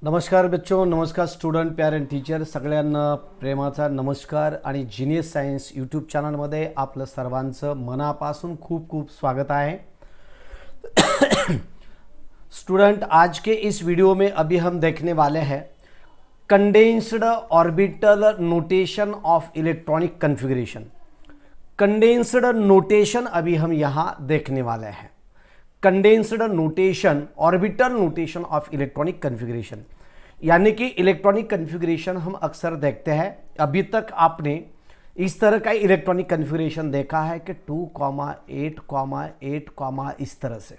नमस्कार बच्चों, नमस्कार स्टुडंट, पॅरेंट, टीचर सगळ्यांना प्रेमाचा नमस्कार आणि जीनियस सायन्स यूट्यूब चॅनलमध्ये आपलं सर्वांचं मनापासून खूप खूप स्वागत है। स्टूडेंट, आज के इस वीडियो में अभी हम देखने वाले हैं condensed orbital notation of electronic configuration. Condensed notation अभी हम यहाँ देखने वाले हैं। Condensed notation, orbital notation of electronic configuration, यानी कि इलेक्ट्रॉनिक कन्फिगरेशन हम अक्सर देखते हैं। अभी तक आपने इस तरह का इलेक्ट्रॉनिक कन्फिगरेशन देखा है कि 2,8,8, इस तरह से,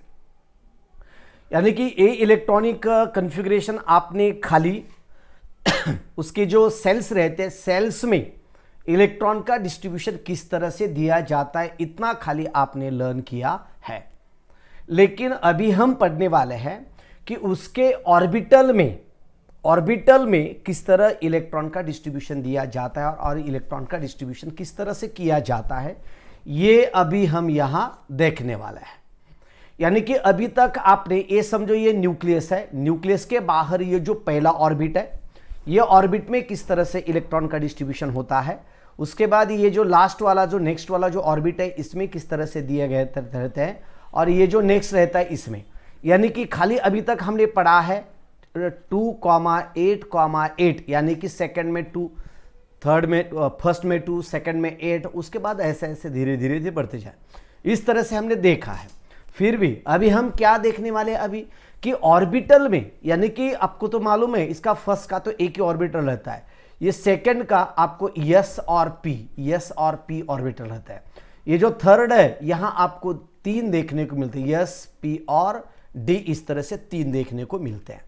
यानी कि ये इलेक्ट्रॉनिक कन्फिगरेशन आपने खाली उसके जो सेल्स रहते हैं, सेल्स में इलेक्ट्रॉन का डिस्ट्रीब्यूशन किस तरह से दिया जाता है, इतना खाली आपने लर्न किया है। लेकिन अभी हम पढ़ने वाले हैं कि उसके ऑर्बिटल में किस तरह इलेक्ट्रॉन का डिस्ट्रीब्यूशन दिया जाता है और इलेक्ट्रॉन का डिस्ट्रीब्यूशन किस तरह से किया जाता है, ये अभी हम यहां देखने वाले हैं। यानी कि अभी तक आपने ये समझो, ये न्यूक्लियस है, न्यूक्लियस के बाहर ये जो पहला ऑर्बिट है, ये ऑर्बिट में किस तरह से इलेक्ट्रॉन का डिस्ट्रीब्यूशन होता है। उसके बाद ये जो लास्ट वाला, जो नेक्स्ट वाला जो ऑर्बिट है, इसमें किस तरह से दिए गए रहते हैं, और ये जो नेक्स्ट रहता है इसमें। यानी कि खाली अभी तक हमने पढ़ा है 2,8,8, यानी कि सेकंड में 2, थर्ड में फर्स्ट में 2, सेकंड में 8, उसके बाद ऐसे ऐसे धीरे धीरे बढ़ते जाए, इस तरह से हमने देखा है। फिर भी अभी हम क्या देखने वाले हैं अभी कि ऑर्बिटल में, यानी कि आपको तो मालूम है इसका फर्स्ट का तो एक ही ऑर्बिटल रहता है, ये सेकंड का आपको एस और पी ऑर्बिटल रहता है। ये जो थर्ड है यहां आपको 3 देखने को मिलते हैं, एस, पी और डी, इस तरह से 3 देखने को मिलते हैं।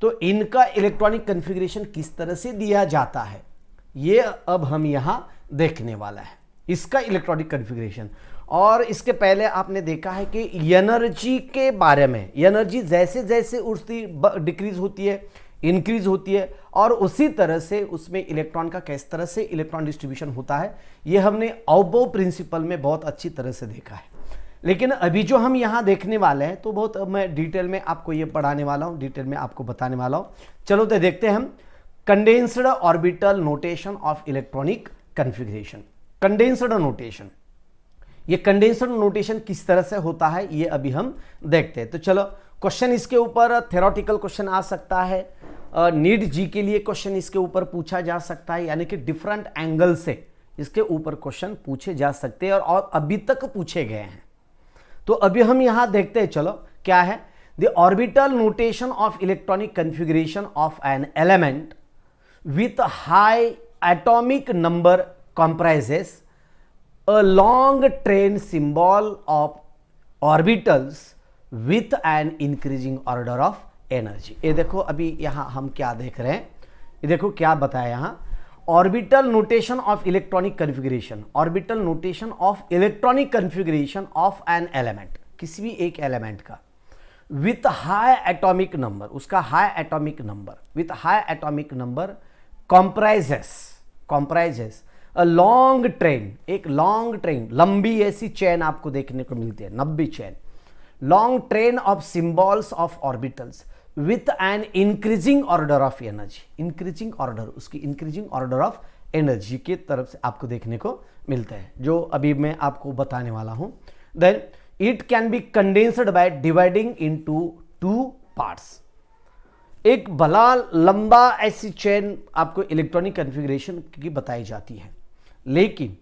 तो इनका इलेक्ट्रॉनिक कन्फिगरेशन किस तरह से दिया जाता है, ये अब हम यहां देखने वाला है, इसका इलेक्ट्रॉनिक कन्फिगरेशन। और इसके पहले आपने देखा है कि एनर्जी के बारे में, एनर्जी जैसे जैसे उड़ती डिक्रीज होती है, इंक्रीज होती है, और उसी तरह से उसमें इलेक्ट्रॉन का किस तरह से इलेक्ट्रॉन डिस्ट्रीब्यूशन होता है, ये हमने अबोव प्रिंसिपल में बहुत अच्छी तरह से देखा है। लेकिन अभी जो हम यहाँ देखने वाले हैं तो बहुत मैं डिटेल में आपको ये पढ़ाने वाला हूँ, डिटेल में आपको बताने वाला हूँ। चलो तो देखते हैं हम condensed orbital notation of electronic configuration. Condensed notation, ये कंडेंस्ड नोटेशन किस तरह से होता है ये अभी हम देखते हैं। तो चलो, क्वेश्चन इसके ऊपर थ्योरेटिकल क्वेश्चन आ सकता है, नीट जी के लिए क्वेश्चन इसके ऊपर पूछा जा सकता है, यानी कि डिफरेंट एंगल से इसके ऊपर क्वेश्चन पूछे जा सकते हैं और अभी तक पूछे गए हैं। तो अभी हम यहां देखते हैं, चलो क्या है। The orbital notation of electronic configuration of an element with high atomic number comprises a long train symbol of orbitals with an increasing order of energy. ये देखो अभी यहां हम क्या देख रहे हैं, ये देखो क्या बताया यहां, orbital notation of electronic configuration, orbital notation of electronic configuration of an element, किसी भी एक एलिमेंट का, विथ हाई एटॉमिक नंबर, उसका high atomic number, with high atomic number comprises a long train, एक लॉन्ग ट्रेन, लंबी ऐसी chain आपको देखने को मिलती है, लंबी chain, long train of symbols of orbitals with an increasing order of energy, increasing order, उसकी इंक्रीजिंग ऑर्डर ऑफ एनर्जी की तरफ से आपको देखने को मिलता है, जो अभी मैं आपको बताने वाला हूं। Then it can be condensed by dividing into 2 parts. एक भला लंबा ऐसी चेन आपको इलेक्ट्रॉनिक कन्फिगरेशन की बताई जाती है। लेकिन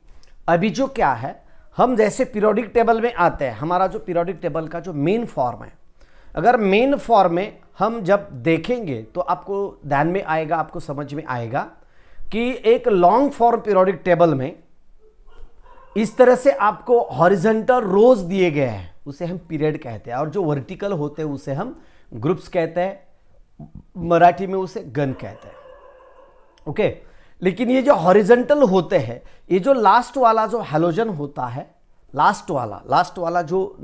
अभी जो क्या है, हम जैसे पीरियोडिक टेबल में आते हैं, हमारा जो पीरियोडिक टेबल का जो मेन फॉर्म है, अगर मेन फॉर्म में हम जब देखेंगे तो आपको ध्यान में आएगा, आपको समझ में आएगा कि एक लॉन्ग फॉर्म पीरियोडिक टेबल में इस तरह से आपको हॉरिजॉन्टल रोज दिए गए हैं, उसे हम पीरियड कहते हैं, और जो वर्टिकल होते हैं उसे हम ग्रुप्स कहते हैं, मराठी में उसे गण कहते हैं। ओके, लेकिन ये जो हॉरिजॉन्टल होते हैं, ये जो लास्ट वाला जो हैलोजन होता है, लास्ट वाला जो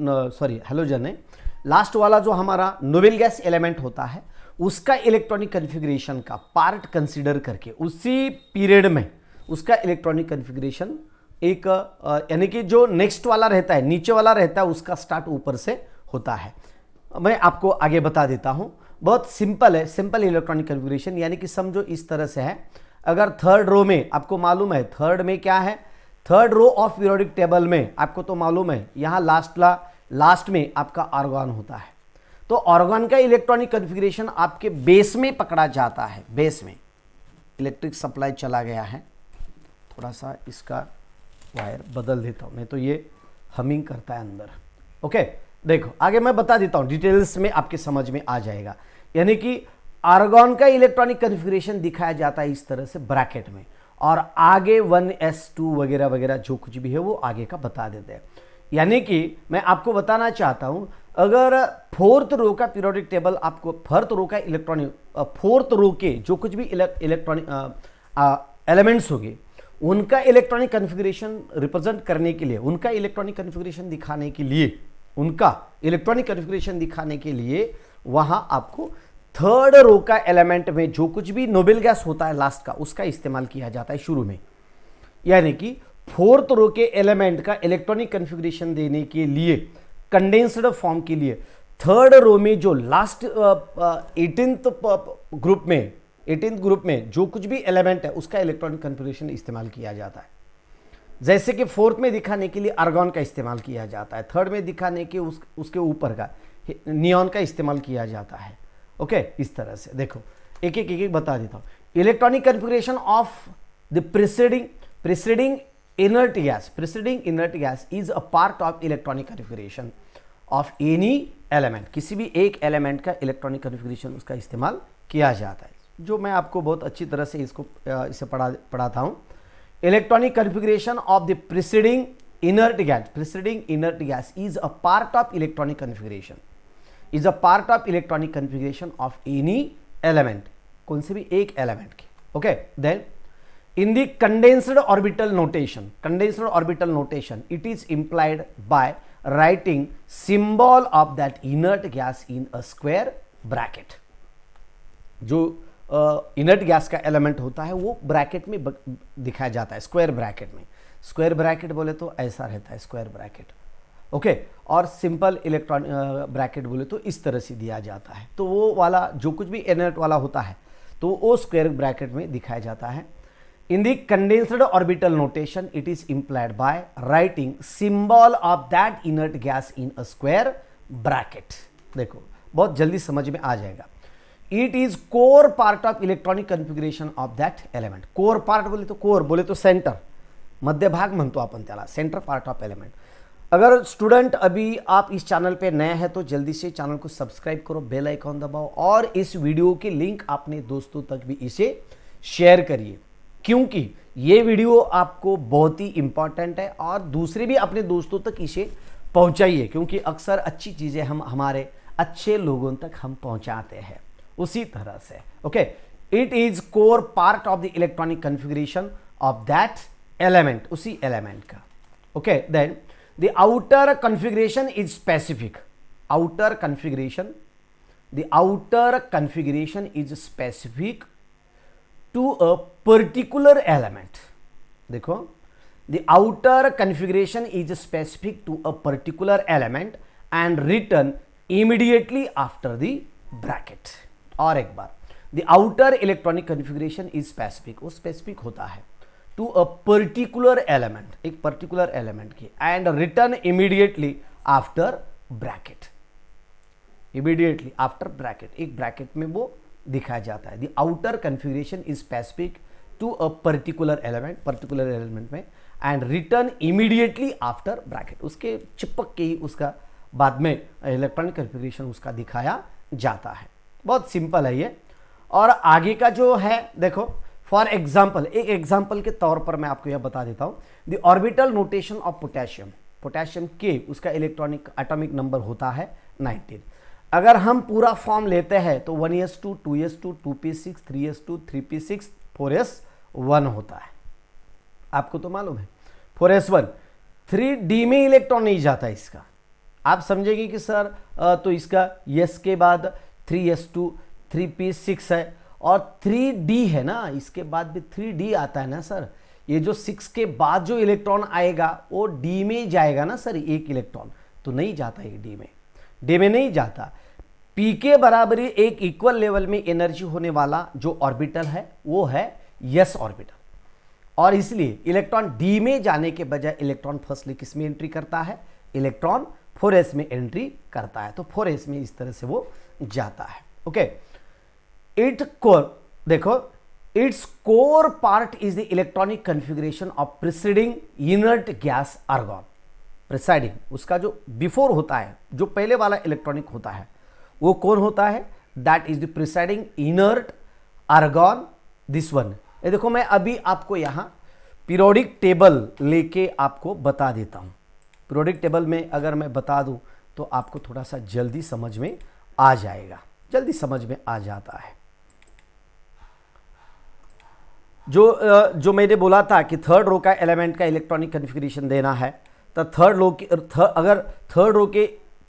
हैलोजन है, लास्ट वाला जो हमारा नोबेल गैस एलिमेंट होता है, उसका इलेक्ट्रॉनिक कन्फिगरेशन का पार्ट कंसीडर करके उसी पीरियड में उसका इलेक्ट्रॉनिक कन्फिगरेशन एक, यानी कि जो नेक्स्ट वाला रहता है, नीचे वाला रहता है, उसका स्टार्ट ऊपर से होता है। मैं आपको आगे बता देता हूं। बहुत सिंपल है, सिंपल इलेक्ट्रॉनिक कन्फिगरेशन, यानी कि समझो इस तरह से है। अगर थर्ड रो में आपको मालूम है, थर्ड में क्या है, third row of periodic table में आपको तो मालूम है यहां लास्ट में आपका आर्गन होता है। तो आर्गन का इलेक्ट्रॉनिक कन्फिगरेशन आपके बेस में पकड़ा जाता है। बेस में इलेक्ट्रिक सप्लाई चला गया है, थोड़ा सा इसका वायर बदल देता हूं, नहीं तो ये हमिंग करता है अंदर। ओके, देखो आगे मैं बता देता हूं, डिटेल्स में आपके समझ में आ जाएगा। यानी कि आर्गन का इलेक्ट्रॉनिक कन्फिगरेशन दिखाया जाता है इस तरह से ब्रैकेट में, और आगे 1s2 वगैरह वगैरह जो कुछ भी है वो आगे का बता देते हैं। यानी कि मैं आपको बताना चाहता हूं, अगर फोर्थ रो का पीरियोडिक टेबल आपको फोर्थ रो का इलेक्ट्रॉनिक, फोर्थ रो के जो कुछ भी इलेक्ट्रॉनिक एलिमेंट्स होंगे उनका इलेक्ट्रॉनिक कन्फिगरेशन रिप्रेजेंट करने के लिए, उनका इलेक्ट्रॉनिक कन्फिगरेशन दिखाने के लिए, उनका इलेक्ट्रॉनिक कन्फिगरेशन दिखाने के लिए वहां आपको थर्ड रो का एलिमेंट में जो कुछ भी नोबेल गैस होता है लास्ट का, उसका इस्तेमाल किया जाता है शुरू में। यानी कि फोर्थ रो के एलिमेंट का इलेक्ट्रॉनिक कन्फिगरेशन देने के लिए, कंडेंस्ड फॉर्म के लिए, थर्ड रो में जो लास्ट 18th ग्रुप में जो कुछ भी एलिमेंट है उसका इलेक्ट्रॉनिक कन्फिगरेशन इस्तेमाल किया जाता है। जैसे कि फोर्थ में दिखाने के लिए आर्गन का इस्तेमाल किया जाता है, थर्ड में दिखाने के उसके ऊपर का नियॉन का इस्तेमाल किया जाता है। ओके, इस तरह से देखो एक एक बता देता हूं। Electronic configuration of the preceding inert gas is a part of electronic configuration of any element. किसी भी एक एलिमेंट का इलेक्ट्रॉनिक कन्फिगरेशन उसका इस्तेमाल किया जाता है, जो मैं आपको बहुत अच्छी तरह से इसे पढ़ाता हूं। Electronic configuration of the preceding inert gas is a part of electronic configuration, is a part of electronic configuration of any element, कौन से भी एक एलिमेंट की। Okay, then in the condensed orbital notation it is implied by writing symbol of that inert gas in a square bracket। जो inert gas का element होता है वो ब्रैकेट में दिखाया जाता है, स्क्वायर ब्रैकेट में। स्क्वायर ब्रैकेट बोले तो ऐसा रहता है स्क्वायर ब्रैकेट। ओके, और सिंपल इलेक्ट्रॉन ब्रैकेट बोले तो इस तरह से दिया जाता है। तो वो वाला जो कुछ भी इनर्ट वाला होता है तो वो स्क्वायर ब्रैकेट में दिखाया जाता है। In the condensed orbital notation, it is implied by writing symbol of that inert gas in a square bracket। देखो बहुत जल्दी समझ में आ जाएगा। It is core part of electronic configuration of that element। core part बोले तो centre, मध्य भाग म्हणतो आपण त्याला, सेंटर पार्ट ऑफ एलिमेंट। अगर स्टूडेंट अभी आप इस चैनल पे नए हैं तो जल्दी से चैनल को सब्सक्राइब करो, बेल आइकॉन दबाओ, और इस वीडियो के लिंक अपने दोस्तों तक भी इसे शेयर करिए, क्योंकि ये वीडियो आपको बहुत ही इंपॉर्टेंट है, और दूसरे भी अपने दोस्तों तक इसे पहुंचाइए, क्योंकि अक्सर अच्छी चीजें हम हमारे अच्छे लोगों तक हम पहुंचाते हैं उसी तरह से। Okay, it is core part of the electronic configuration of that element, उसी एलिमेंट का। Okay, then the outer configuration is specific. Outer configuration is specific to a particular element। देखो, the outer configuration is specific to a particular element and written immediately after the bracket। और एक बार, the outer electronic configuration is specific, वो specific होता है to a particular element, एक particular element की, and written immediately after bracket। immediately after bracket, एक bracket में वो दिखाया जाता है। The outer configuration is specific to a particular element में, and return immediately after bracket, उसके चिपक के ही उसका बाद में इलेक्ट्रॉनिक कन्फिगरेशन उसका दिखाया जाता है। बहुत सिंपल है ये। और आगे का जो है देखो, फॉर एग्जाम्पल, एक एग्जाम्पल के तौर पर मैं आपको यह बता देता हूं। The orbital notation of potassium के उसका इलेक्ट्रॉनिक एटॉमिक नंबर होता है 19। अगर हम पूरा फॉर्म लेते हैं तो 1s2, 2s2, 2p6, 3s2, 3p6, 4s1 होता है। आपको तो मालूम है 4s1 3d में इलेक्ट्रॉन नहीं जाता इसका। आप समझेंगे कि सर तो इसका s के बाद 3s2, 3p6 है और 3d है ना, इसके बाद भी 3d आता है ना सर। ये जो 6 के बाद जो इलेक्ट्रॉन आएगा वो d में जाएगा ना सर, एक इलेक्ट्रॉन तो नहीं जाता, ये d में नहीं जाता। P के बराबरी एक इक्वल लेवल में एनर्जी होने वाला जो ऑर्बिटल है वो है s ऑर्बिटल, और इसलिए इलेक्ट्रॉन d में जाने के बजाय इलेक्ट्रॉन फर्स्टली किस में एंट्री करता है, इलेक्ट्रॉन 4s में एंट्री करता है। तो 4s में इस तरह से वो जाता है। ओके, इट कोर देखो, its core part is the electronic configuration of preceding inert gas argon. Presiding उसका जो बिफोर होता है, जो पहले वाला इलेक्ट्रॉनिक होता है वो कौन होता है, that is the presiding inert argon, this one. ये देखो, मैं अभी आपको यहां पीरियोडिक टेबल लेके आपको बता देता हूं। पीरियोडिक टेबल में अगर मैं बता दूं तो आपको थोड़ा सा जल्दी समझ में आ जाएगा, जल्दी समझ में आ जाता है। जो मैंने बोला था कि थर्ड रो का एलिमेंट का इलेक्ट्रॉनिक कन्फिगरेशन देना है, तो थर्ड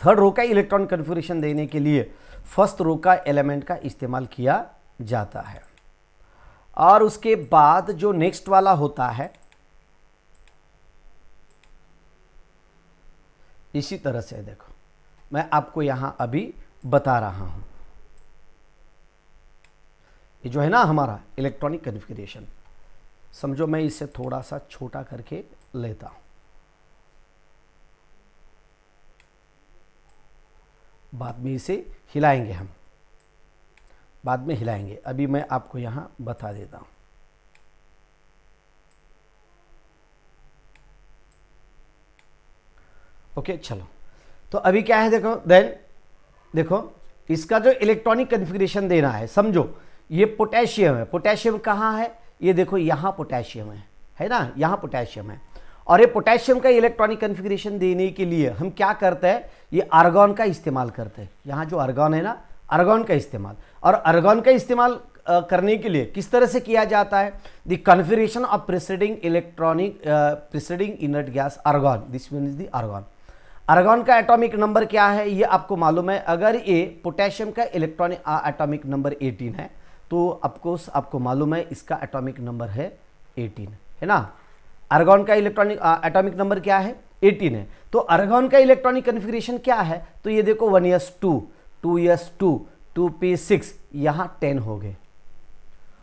रो का इलेक्ट्रॉनिक कन्फिगरेशन देने के लिए फर्स्ट रो का एलिमेंट का इस्तेमाल किया जाता है। और उसके बाद जो नेक्स्ट वाला होता है इसी तरह से, देखो मैं आपको यहां अभी बता रहा हूं, ये जो है ना हमारा इलेक्ट्रॉनिक कन्फिगरेशन, समझो मैं इसे थोड़ा सा छोटा करके लेता हूं, बाद में इसे हिलाएंगे हम, बाद में हिलाएंगे, अभी मैं आपको यहां बता देता हूं। ओके, चलो तो अभी क्या है, देखो देन देखो इसका जो इलेक्ट्रॉनिक कन्फिगरेशन देना है, समझो ये पोटेशियम है। पोटेशियम कहाँ है, ये देखो यहाँ पोटेशियम है ना, यहाँ पोटेशियम है। और ये पोटेशियम का इलेक्ट्रॉनिक कन्फिगरेशन देने के लिए हम क्या करते हैं, ये आर्गॉन का इस्तेमाल करते हैं। यहाँ जो आर्गॉन है ना, आर्गॉन का इस्तेमाल, और आर्गॉन का इस्तेमाल करने के लिए किस तरह से किया जाता है, the configuration of preceding inert gas argon, this one is the argon. Argon का एटॉमिक नंबर क्या है ये आपको मालूम है। अगर ये पोटेशियम का इलेक्ट्रॉनिक एटॉमिक नंबर 18 है तो आपको मालूम है इसका एटॉमिक नंबर है 18, है ना। आर्गॉन का इलेक्ट्रॉनिक एटॉमिक नंबर क्या है, 18 है। तो आर्गॉन का इलेक्ट्रॉनिक कन्फिगरेशन क्या है, तो ये देखो 1s2, 2s2, 2p6, यहां 10 हो गए,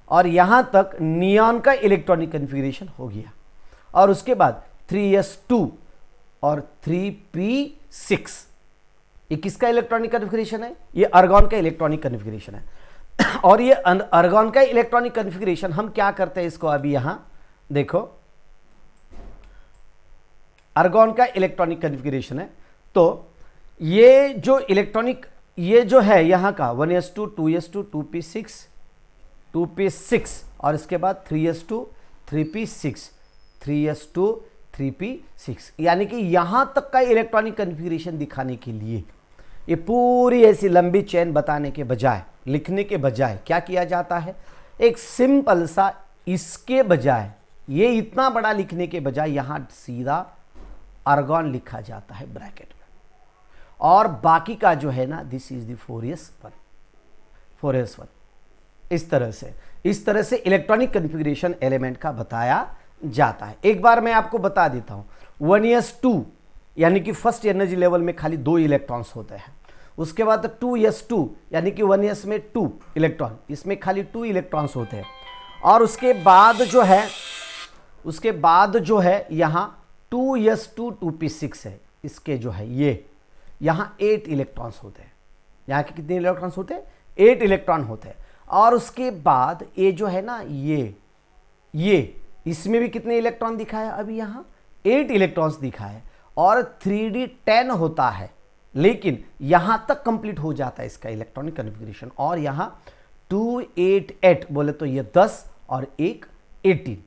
और यहां तक नियॉन का इलेक्ट्रॉनिक कन्फिगरेशन हो गया। और उसके बाद 3s2 और 3p6, ये किसका इलेक्ट्रॉनिक कन्फिगरेशन है, ये आर्गॉन का इलेक्ट्रॉनिक कन्फिगरेशन है। और ये आर्गॉन का इलेक्ट्रॉनिक कन्फिगरेशन हम क्या करते हैं, इसको अभी यहां देखो, आर्गॉन का इलेक्ट्रॉनिक कन्फिगरेशन है। तो ये जो इलेक्ट्रॉनिक, ये जो है यहां का 1s2, 2s2, 2p6, 2p6, और इसके बाद 3s2, 3p6, 3s2, 3p6, यानी कि यहां तक का इलेक्ट्रॉनिक कन्फिगरेशन दिखाने के लिए ये पूरी ऐसी लंबी चेन बताने के बजाय, लिखने के बजाय क्या किया जाता है, एक सिंपल सा, इसके बजाय ये इतना बड़ा लिखने के बजाय यहां सीधा आर्गॉन लिखा जाता है ब्रैकेट में, और बाकी का जो है ना, this is the 4s1, 4s1। इस तरह से इलेक्ट्रॉनिक कन्फिगरेशन एलिमेंट का बताया जाता है। एक बार मैं आपको बता देता हूं, 1s2 यानी कि फर्स्ट एनर्जी लेवल में खाली 2 इलेक्ट्रॉन्स होते हैं। उसके बाद 2s2 यानी कि 1s में 2 इलेक्ट्रॉन, इसमें खाली 2 इलेक्ट्रॉन्स होते हैं। और उसके बाद जो है यहां 2s2, 2p6 है, इसके जो है ये यहां 8 इलेक्ट्रॉन्स होते हैं। यहां के कितने इलेक्ट्रॉन्स होते हैं, 8 इलेक्ट्रॉन होते हैं। और उसके बाद ये जो है ना, ये इसमें भी कितने इलेक्ट्रॉन दिखा है, अभी यहां 8 इलेक्ट्रॉन्स दिखा है, और 3d10 होता है, लेकिन यहां तक कंप्लीट हो जाता है इसका इलेक्ट्रॉनिक कन्फिगरेशन। और यहां 2, 8, 8 बोले तो ये 10 और 1 18,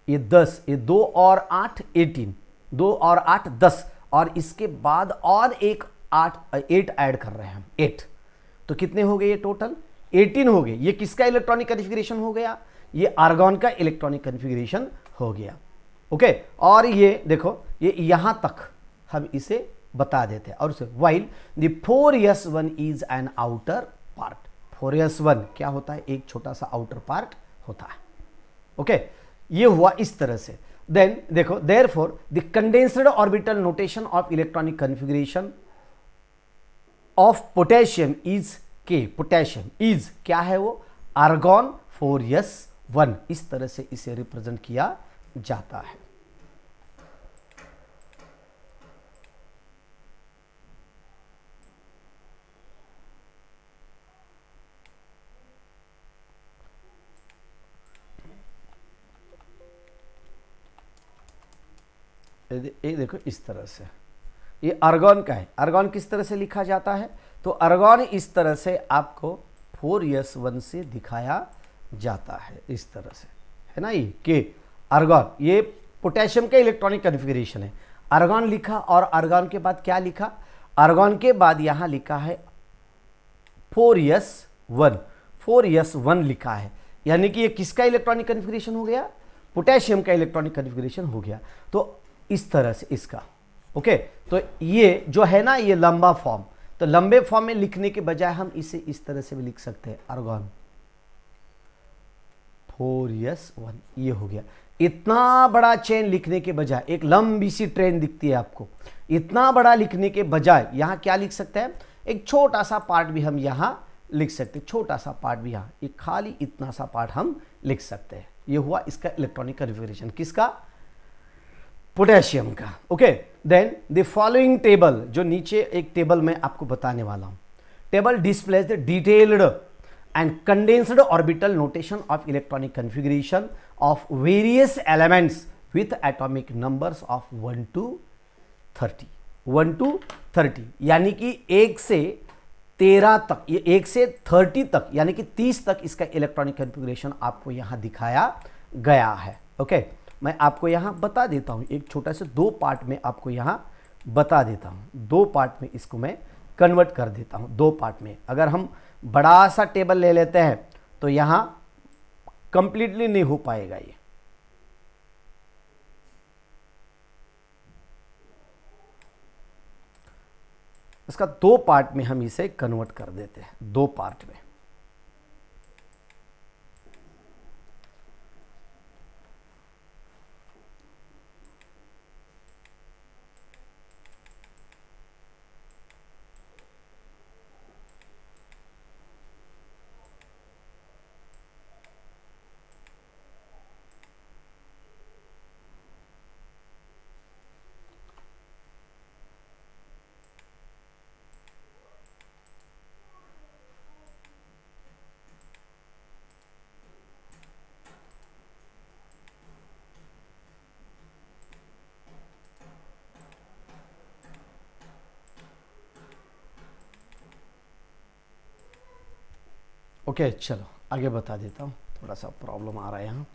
ये 10, ये 2 और 8 18, 2 और 8 10, और इसके बाद और एक 8 ऐड कर रहे हैं हम, 8, तो कितने हो गए ये टोटल 18 हो गए। ये किसका इलेक्ट्रॉनिक कन्फिगरेशन हो गया, ये आर्गॉन का इलेक्ट्रॉनिक कन्फिगरेशन हो गया। ओके, और ये देखो, ये यहां तक हम इसे बता देते हैं। और उसे while the 4s1 is an outer part, 4s1 क्या होता है, एक छोटा सा आउटर पार्ट होता है। ओके, ये हुआ इस तरह से। देन देखो, therefore the condensed orbital notation of electronic configuration of potassium is के, पोटेशियम इज क्या है वो, आर्गॉन 4s1, इस तरह से इसे रिप्रेजेंट किया जाता है। ये देखो इस तरह से, ये आर्गॉन का है। आर्गॉन किस तरह से लिखा जाता है, तो आर्गॉन इस तरह से आपको 4s1 से दिखाया जाता है, इस तरह से, है ना। ये के आर्गॉन, ये पोटेशियम का इलेक्ट्रॉनिक कॉन्फ़िगरेशन है। आर्गॉन लिखा और आर्गॉन के बाद क्या लिखा, आर्गॉन के बाद यहां लिखा है 4s1, 4s1 लिखा है, यानी कि ये किसका इलेक्ट्रॉनिक कॉन्फ़िगरेशन हो गया, पोटेशियम का इलेक्ट्रॉनिक कॉन्फ़िगरेशन हो गया। तो इस तरह से इसका, ओके। तो ये जो है ना, ये लंबा फॉर्म, तो लंबे फॉर्म में लिखने के बजाय हम इसे इस तरह से भी लिख सकते हैं, आर्गॉन 4s1, ये हो गया। इतना बड़ा चेन लिखने के बजाय, एक लंबी सी ट्रेन दिखती है आपको, इतना बड़ा लिखने के बजाय यहां क्या लिख सकते हैं, एक छोटा सा पार्ट भी हम यहां लिख सकते हैं, छोटा सा पार्ट भी, यहां एक खाली इतना सा पार्ट हम लिख सकते हैं। ये हुआ इसका इलेक्ट्रॉनिक कॉन्फ़िगरेशन, किसका, पोटेशियम का, okay. Then the following table, जो नीचे एक टेबल में आपको बताने वाला हूं, table displays the detailed and condensed orbital notation of electronic configuration of various elements with atomic numbers of 1 to 30, 1 to 30, यानी कि 1 से 13 तक, ये 1 से 30 तक, यानी कि 30 तक इसका इलेक्ट्रॉनिक कॉन्फ़िगरेशन आपको यहां दिखाया गया है, ओके। मैं आपको यहां बता देता हूं, एक छोटा से 2 पार्ट में आपको यहां बता देता हूं, 2 पार्ट में इसको मैं कन्वर्ट कर देता हूं, 2 पार्ट में। अगर हम बड़ा सा टेबल ले लेते हैं तो यहां कंप्लीटली नहीं हो पाएगा ये, इसका 2 पार्ट में हम इसे कन्वर्ट कर देते हैं, 2 पार्ट में। ओके, चलो आगे बता देता हूँ, थोड़ा सा प्रॉब्लम आ रहा है यहाँ,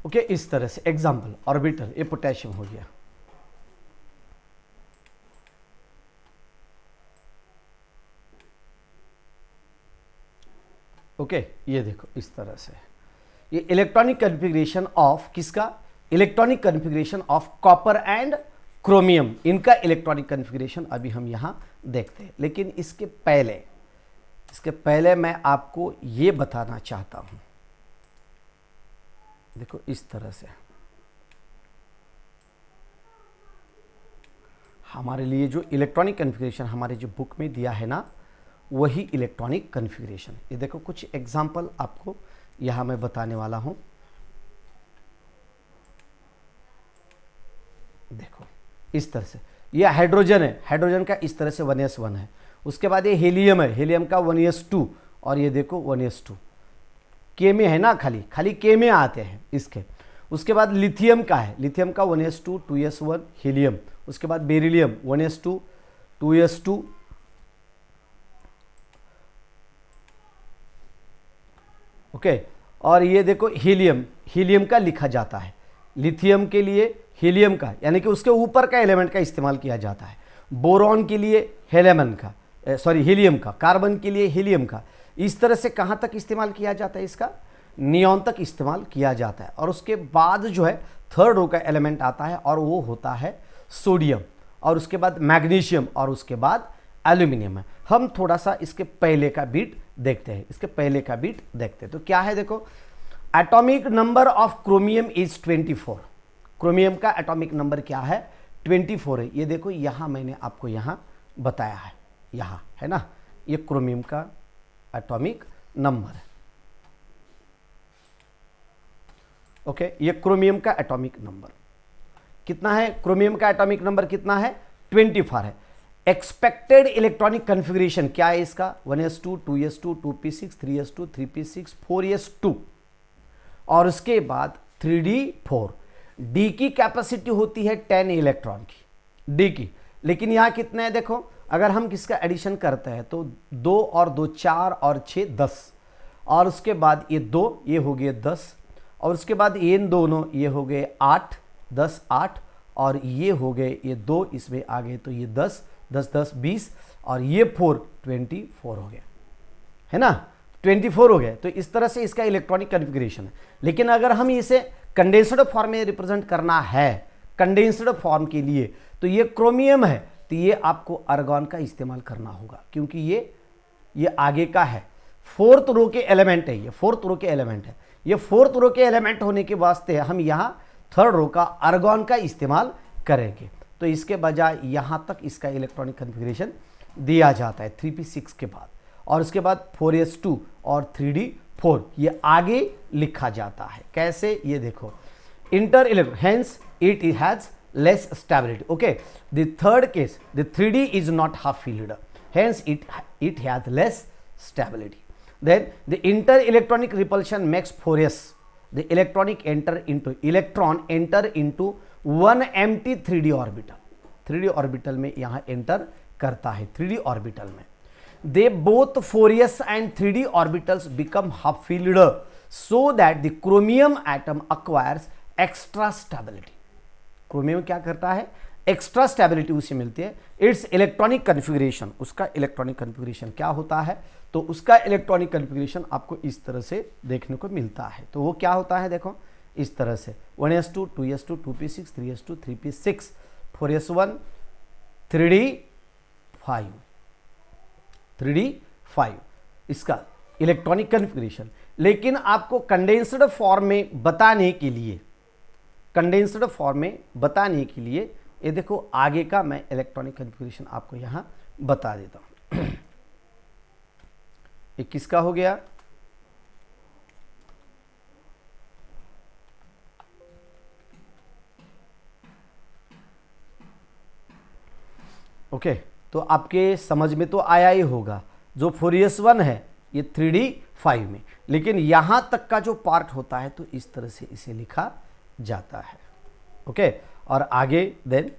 ओके। इस तरह से एग्जाम्पल, ऑर्बिटल, ये पोटेशियम हो गया, ओके। ये देखो इस तरह से, ये इलेक्ट्रॉनिक कॉन्फ़िगरेशन ऑफ किसका, electronic configuration of copper and chromium, इनका इलेक्ट्रॉनिक कॉन्फ़िगरेशन अभी हम यहाँ देखते हैं। लेकिन इसके पहले मैं आपको ये बताना चाहता हूं, देखो इस तरह से हमारे लिए जो इलेक्ट्रॉनिक कॉन्फ़िगरेशन हमारे जो बुक में दिया है ना, वही इलेक्ट्रॉनिक कॉन्फ़िगरेशन। ये देखो कुछ एग्जांपल आपको यहां मैं बताने वाला हूं, देखो इस तरह से, ये हाइड्रोजन है, हाइड्रोजन का इस तरह से 1s1 है। उसके बाद ये हीलियम है, हीलियम का 1s2, और ये देखो 1s2, के में है ना, खाली के में आते हैं इसके। उसके बाद लिथियम का है, लिथियम का 1s2 2s1 हीलियम। उसके बाद बेरिलियम 1s2 2s2, ओके। और ये देखो हीलियम, हीलियम का लिखा जाता है, लिथियम के लिए हीलियम का, यानी कि उसके ऊपर का एलिमेंट का इस्तेमाल किया जाता है। बोरॉन के लिए हेलेमन का, सॉरी हीलियम का, कार्बन के लिए हीलियम का। इस तरह से कहाँ तक इस्तेमाल किया जाता है, इसका नियॉन तक इस्तेमाल किया जाता है। और उसके बाद जो है 3rd रो का एलिमेंट आता है और वो होता है सोडियम, और उसके बाद मैग्नीशियम, और उसके बाद एल्यूमिनियम है। हम थोड़ा सा इसके पहले का बीट देखते हैं, इसके पहले का बीट देखते हैं। तो क्या है देखो, atomic number of chromium is 24, chromium का एटॉमिक नंबर क्या है 24 है। ये देखो यहाँ मैंने आपको यहाँ बताया है, यहाँ है ना, ये क्रोमियम का एटॉमिक नंबर है। ओके, ये क्रोमियम का एटॉमिक नंबर कितना है? क्रोमियम का एटॉमिक नंबर कितना है? 24 है। एक्सपेक्टेड इलेक्ट्रॉनिक कॉन्फ़िगरेशन क्या है इसका? 1s2 2s2 2p6 3s2 3p6 4s2 और उसके बाद 3d4। डी की कैपेसिटी होती है 10 इलेक्ट्रॉन की, डी की, लेकिन यहां कितने हैं देखो, अगर हम किसका एडिशन करते हैं तो 2 और 2 4 और 6 10, और उसके बाद ये 2 ये हो गए 10, और उसके बाद ये दोनों ये हो गए 8 10 8, और ये हो गए ये 2 इसमें आ गए तो ये 10 10 10 20, और ये 4 24 हो गया, है ना, 24 हो गए। तो इस तरह से इसका इलेक्ट्रॉनिक कॉन्फ़िगरेशन है। लेकिन अगर हम इसे कंडेंस्ड फॉर्म में रिप्रेजेंट करना है, कंडेंस्ड फॉर्म के लिए, तो ये क्रोमियम है, तो ये आपको आर्गॉन का इस्तेमाल करना होगा, क्योंकि ये आगे का है, फोर्थ रो के एलिमेंट है, ये फोर्थ रो के एलिमेंट है। ये फोर्थ रो के एलिमेंट होने के वास्ते हम यहाँ थर्ड रो का आर्गॉन का इस्तेमाल करेंगे। तो इसके बजाय यहाँ तक इसका इलेक्ट्रॉनिक कॉन्फ़िगरेशन दिया जाता है 3p6 के बाद, और उसके बाद 4s2 और 3d4 ये आगे लिखा जाता है। कैसे? ये देखो, inter electron, hence it has less stability. Okay, the third case, the 3d is not half field, hence it has less stability. Then the inter-electronic repulsion makes 4s. The electron enter into one empty 3d orbital. 3d orbital में यहाँ enter करता है, 3d orbital में। They both 4s and 3d orbitals become half filled so that the chromium atom acquires extra stability. Chromium क्या करता है? Extra stability उसे मिलती है। इट्स इलेक्ट्रॉनिक कॉन्फ़िगरेशन, उसका इलेक्ट्रॉनिक कॉन्फ़िगरेशन क्या होता है? तो उसका इलेक्ट्रॉनिक कॉन्फ़िगरेशन आपको इस तरह से देखने को मिलता है। तो वो क्या होता है? देखो इस तरह से 1s2 2s2 2p6 3s2 3p6 4s1 3d5 3d5 इसका इलेक्ट्रॉनिक कॉन्फ़िगरेशन। लेकिन आपको कंडेंस्ड फॉर्म में बताने के लिए, कंडेंस्ड फॉर्म में बताने के लिए ये देखो आगे का मैं इलेक्ट्रॉनिक कॉन्फ़िगरेशन आपको यहां बता देता हूं। ये किसका हो गया? ओके, तो आपके समझ में तो आया ही होगा। जो 4s1 है ये 3d5 में, लेकिन यहां तक का जो पार्ट होता है तो इस तरह से इसे लिखा जाता है। ओके, और आगे देन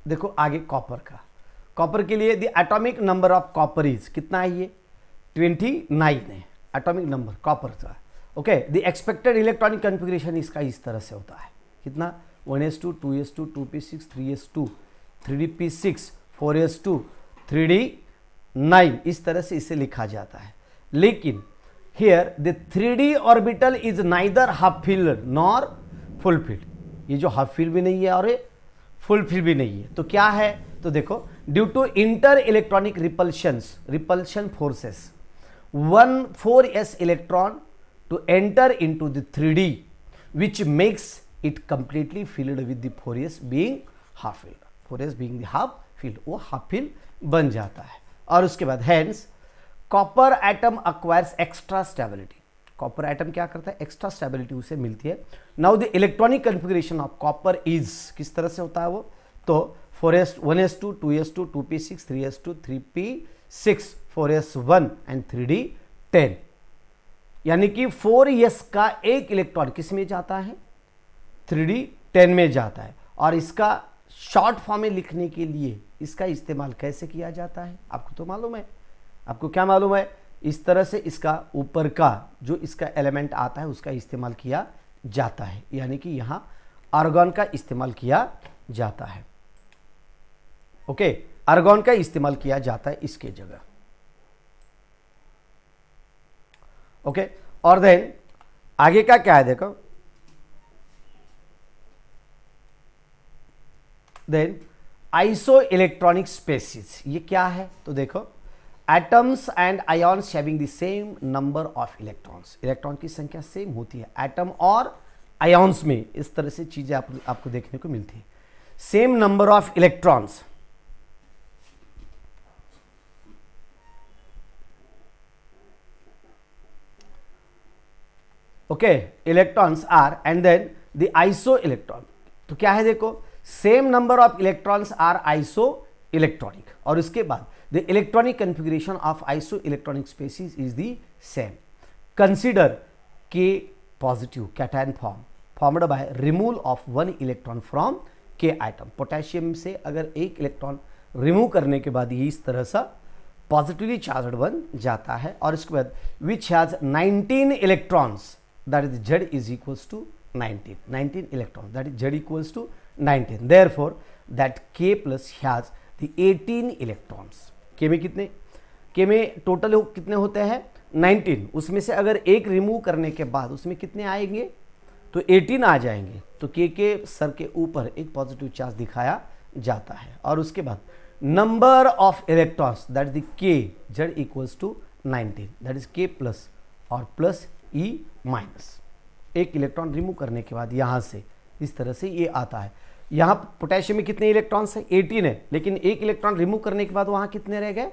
देखो आगे कॉपर का, कॉपर के लिए the atomic number of copper is कितना है? ये 29 है एटॉमिक नंबर कॉपर का। Okay, the expected electronic configuration इसका इस तरह से होता है, कितना? 1s2 2s2 2p6 3s2 3d6 4s2 3d9, इस तरह से इसे लिखा जाता है। लेकिन here the 3d orbital is neither half filled nor full field. ये जो हाफ फिल्ड भी नहीं है और ये फुल फिल्ड भी नहीं है, तो क्या है? तो देखो, due to inter electronic repulsion forces 4s electron to enter into the 3d which makes it completely filled with the 4s being half filled, 4s being the half filled, वो half filled बन जाता है। और उसके बाद hence copper atom acquires extra stability, copper atom क्या करता है? extra stability उसे मिलती है। now the electronic configuration of copper is किस तरह से होता है वो? तो 4s 1s2 2s2 2p6 3s2 3p6 4s1 and 3d10, यानी कि 4s का एक इलेक्ट्रॉन किस में जाता है? 3d10 में जाता है। और इसका शॉर्ट फॉर्म में लिखने के लिए इसका इस्तेमाल कैसे किया जाता है आपको तो मालूम है। आपको क्या मालूम है? इस तरह से इसका ऊपर का जो इसका एलिमेंट आता है उसका इस्तेमाल किया जाता है, यानी कि यहां आर्गॉन का इस्तेमाल किया जाता है। ओके, आर्गॉन का इस्तेमाल किया जाता है इसके जगह। ओके, और देन आगे का क्या है? देखो, देन आइसो इलेक्ट्रॉनिक स्पेसीज, ये क्या है? तो देखो, atoms and ions having the same number of electrons, electron की संख्या सेम होती है एटम और आयन्स में, इस तरह से चीजें आपको देखने को मिलती है। Same number of electrons, okay, electrons are and then the isoelectron, तो क्या है देखो, same number of electrons are isoelectronic, और उसके बाद the electronic configuration of isoelectronic species is the same. Consider K positive cation formed by removal of one electron from K atom, potassium से अगर एक electron remove करने के बाद ये इस तरह सा पॉजिटिवली चार्जड बन जाता है, और इसके बाद which has 19 electrons, that is Z is equals to 19 electrons, that is Z equals to 19, therefore that K plus has the 18 electrons। K में कितने, K में टोटल कितने होते हैं 19, उसमें से अगर एक रिमूव करने के बाद उसमें कितने आएंगे, तो 18 आ जाएंगे, तो K के सर के ऊपर एक पॉजिटिव चार्ज दिखाया जाता है, और उसके बाद number of electrons that is the K Z equals to 19, that is K plus और प्लस E माइनस, एक इलेक्ट्रॉन रिमूव करने के बाद यहाँ से इस तरह से ये आता है। यहाँ पोटेशियम में कितने इलेक्ट्रॉन्स है 18 है, लेकिन एक इलेक्ट्रॉन रिमूव करने के बाद वहाँ कितने रह गए,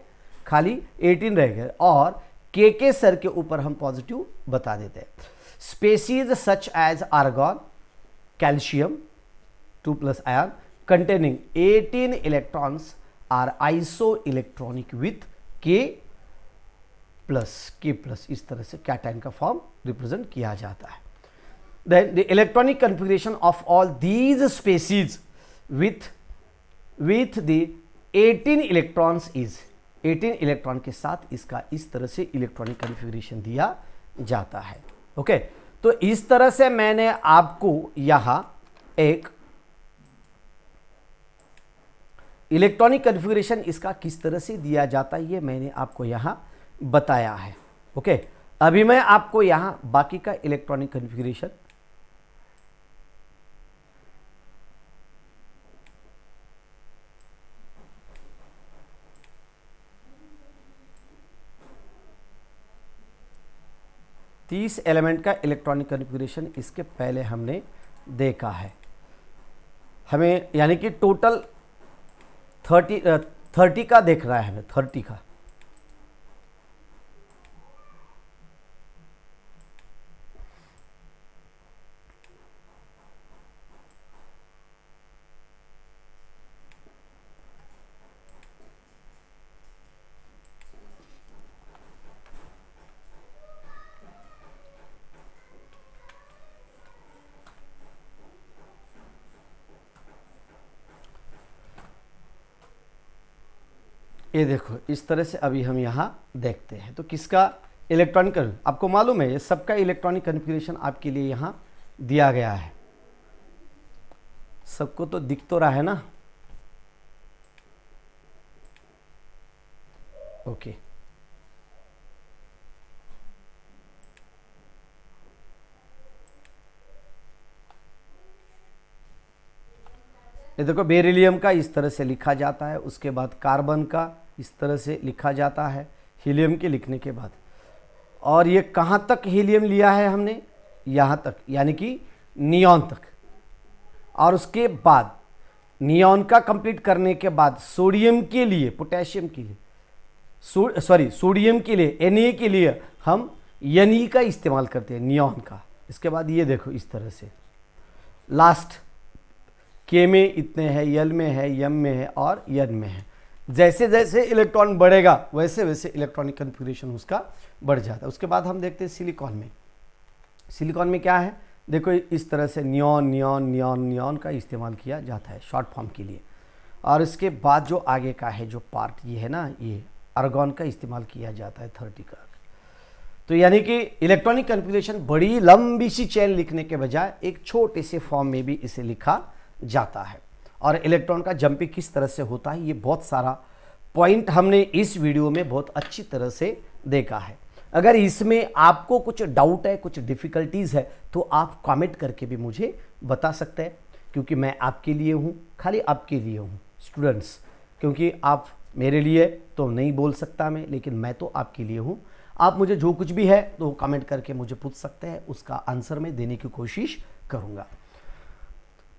खाली 18 रह गए, और के सर के ऊपर हम पॉजिटिव बता देते हैं। Species such as argon, calcium 2+ ion containing 18 electrons are isoelectronic with K plus, इस तरह से कैटायन का फॉर्म रिप्रेजेंट किया जाता है। Then the electronic configuration of all these species with the 18 electrons is, 18 electron के साथ इसका इस तरह से इलेक्ट्रॉनिक कन्फिगरेशन दिया जाता है। ओके, तो इस तरह से मैंने आपको यहां एक इलेक्ट्रॉनिक कन्फिगरेशन इसका किस तरह से दिया जाता है ये मैंने आपको यहां बताया है। ओके, अभी मैं आपको यहां बाकी का इलेक्ट्रॉनिक कन्फिगरेशन तीस एलिमेंट का इलेक्ट्रॉनिक कन्फिगरेशन इसके पहले हमने देखा है। हमें यानी कि टोटल 30 का देख रहा है, हमें 30 का। ये देखो इस तरह से अभी हम यहाँ देखते हैं, तो किसका इलेक्ट्रॉनिक, आपको मालूम है ये सबका इलेक्ट्रॉनिक कन्फिगरेशन आपके लिए यहाँ दिया गया है, सबको तो दिख तो रहा है ना। ओके, ये देखो बेरिलियम का इस तरह से लिखा जाता है, उसके बाद कार्बन का इस तरह से लिखा जाता है हीलियम के लिखने के बाद, और ये कहाँ तक हीलियम लिया है हमने, यहाँ तक, यानी कि नियॉन तक, और उसके बाद नियॉन का कंप्लीट करने के बाद सोडियम के लिए, पोटेशियम के लिए, सोडियम के लिए, Na के लिए हम Ne का इस्तेमाल करते हैं, नियॉन का। इसके बाद ये देखो इस तरह से लास्ट K में इतने हैं, L में है, M में है और N में है। जैसे जैसे इलेक्ट्रॉन बढ़ेगा वैसे वैसे इलेक्ट्रॉनिक कन्फिगरेशन उसका बढ़ जाता है। उसके बाद हम देखते हैं सिलिकॉन में। सिलिकॉन में क्या है, देखो इस तरह से नियॉन नियॉन नियॉन नियॉन का इस्तेमाल किया जाता है शॉर्ट फॉर्म के लिए। और इसके बाद जो आगे का है जो पार्ट ये है ना, ये आर्गॉन का इस्तेमाल किया जाता है 30 का। तो यानी कि इलेक्ट्रॉनिक कन्फिगरेशन बड़ी लंबी सी चेन लिखने के बजाय एक छोटे से फॉर्म में भी इसे लिखा जाता है। और इलेक्ट्रॉन का जंपिंग किस तरह से होता है, ये बहुत सारा पॉइंट हमने इस वीडियो में बहुत अच्छी तरह से देखा है। अगर इसमें आपको कुछ डाउट है, कुछ डिफ़िकल्टीज़ है, तो आप कमेंट करके भी मुझे बता सकते हैं, क्योंकि मैं आपके लिए हूँ, खाली आपके लिए हूँ। स्टूडेंट्स, क्योंकि आप मेरे लिए तो नहीं बोल सकता मैं, लेकिन मैं तो आपके लिए हूँ। आप मुझे जो कुछ भी है तो कमेंट करके मुझे पूछ सकते हैं, उसका आंसर मैं देने की कोशिश करूँगा।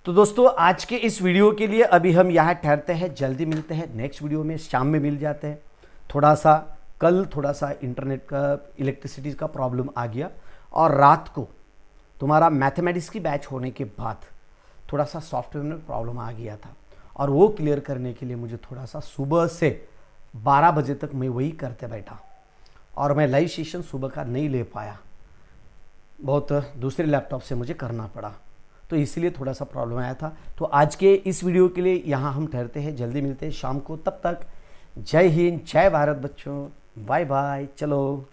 तो दोस्तों आज के इस वीडियो के लिए अभी हम यहाँ ठहरते हैं, जल्दी मिलते हैं नेक्स्ट वीडियो में, शाम में मिल जाते हैं। कल थोड़ा सा इंटरनेट का, इलेक्ट्रिसिटी का प्रॉब्लम आ गया, और रात को तुम्हारा मैथमेटिक्स की बैच होने के बाद थोड़ा सा सॉफ्टवेयर में प्रॉब्लम आ गया था, और वो क्लियर करने के लिए मुझे थोड़ा सा सुबह से 12 बजे तक मैं वही करते बैठा, और मैं लाइव सेशन सुबह का नहीं ले पाया, बहुत दूसरे लैपटॉप से मुझे करना पड़ा, तो इसलिए थोड़ा सा प्रॉब्लम आया था। तो आज के इस वीडियो के लिए यहाँ हम ठहरते हैं, जल्दी मिलते हैं शाम को। तब तक जय हिंद, जय भारत बच्चों, बाय बाय। चलो।